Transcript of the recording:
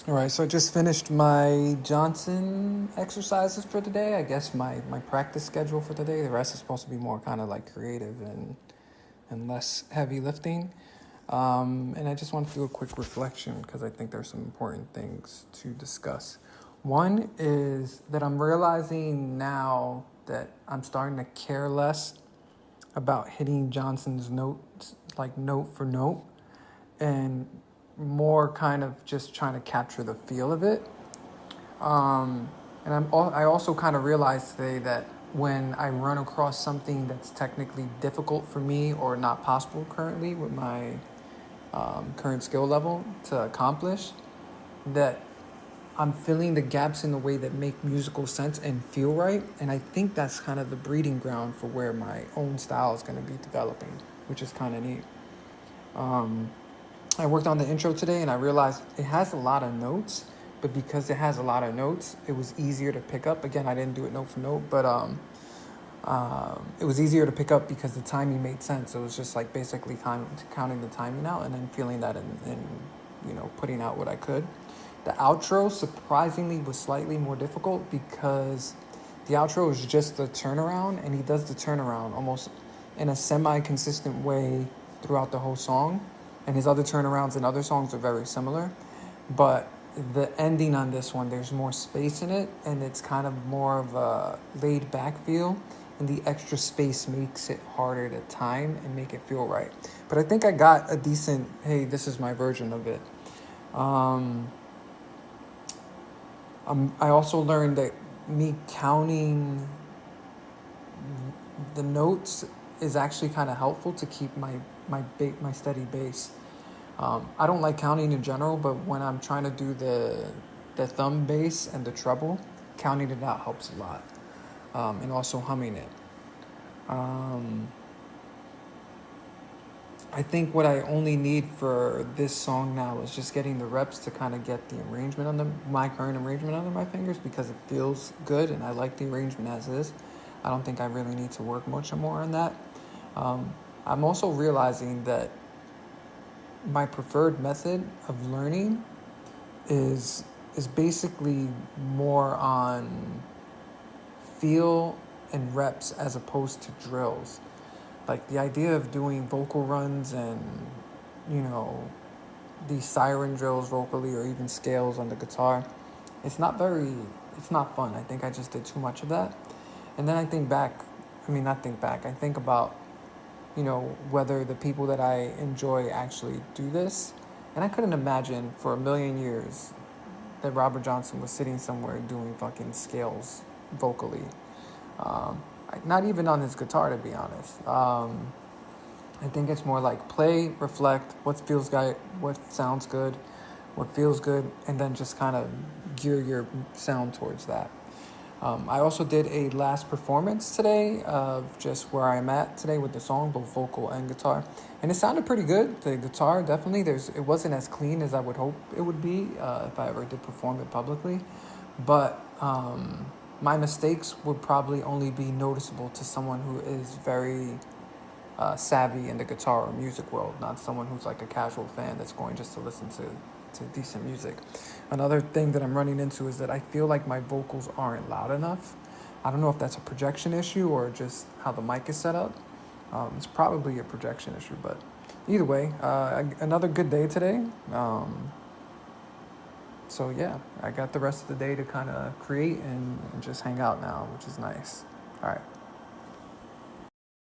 All right, so I just finished my Johnson exercises for today. I guess my practice schedule for today. The rest is supposed to be more kind of like creative and less heavy lifting. And I just want to do a quick reflection because I think there's some important things to discuss. One is that I'm realizing now that I'm starting to care less about hitting Johnson's notes, like note for note, and more kind of just trying to capture the feel of it. And I also kind of realized today that when I run across something that's technically difficult for me or not possible currently with my current skill level to accomplish, that I'm filling the gaps in the way that make musical sense and feel right. And I think that's kind of the breeding ground for where my own style is going to be developing, which is kind of neat. I worked on the intro today and I realized it has a lot of notes, but because it has a lot of notes, it was easier to pick up. Again, I didn't do it note for note, but it was easier to pick up because the timing made sense. It was just like basically counting the timing out and then feeling that and putting out what I could. The outro surprisingly was slightly more difficult because the outro is just the turnaround, and he does the turnaround almost in a semi-consistent way throughout the whole song. And his other turnarounds in other songs are very similar. But the ending on this one, there's more space in it, and it's kind of more of a laid-back feel. And the extra space makes it harder to time and make it feel right. But I think I got a decent, hey, this is my version of it. I also learned that me counting the notes is actually kind of helpful to keep my steady bass. I don't like counting in general, but when I'm trying to do the thumb bass and the treble, counting it out helps a lot, and also humming it. I think what I only need for this song now is just getting the reps to kind of get the arrangement my current arrangement under my fingers, because it feels good and I like the arrangement as is. I don't think I really need to work much more on that. I'm also realizing that my preferred method of learning is basically more on feel and reps as opposed to drills. Like the idea of doing vocal runs and, you know, these siren drills vocally or even scales on the guitar, it's not fun. I think I just did too much of that. And then I think about, whether the people that I enjoy actually do this. And I couldn't imagine for a million years that Robert Johnson was sitting somewhere doing fucking scales vocally. Not even on his guitar, to be honest. I think it's more like play, reflect, what sounds good, what feels good, and then just kind of gear your sound towards that. I also did a last performance today of just where I'm at today with the song, both vocal and guitar. And it sounded pretty good. The guitar, definitely. It wasn't as clean as I would hope it would be if I ever did perform it publicly. But my mistakes would probably only be noticeable to someone who is very savvy in the guitar or music world, not someone who's like a casual fan that's going just to listen to decent music. Another thing that I'm running into is that I feel like my vocals aren't loud enough. I don't know if that's a projection issue or just how the mic is set up. It's probably a projection issue, but either way, another good day today. So yeah, I got the rest of the day to kind of create and just hang out now, which is nice. All right.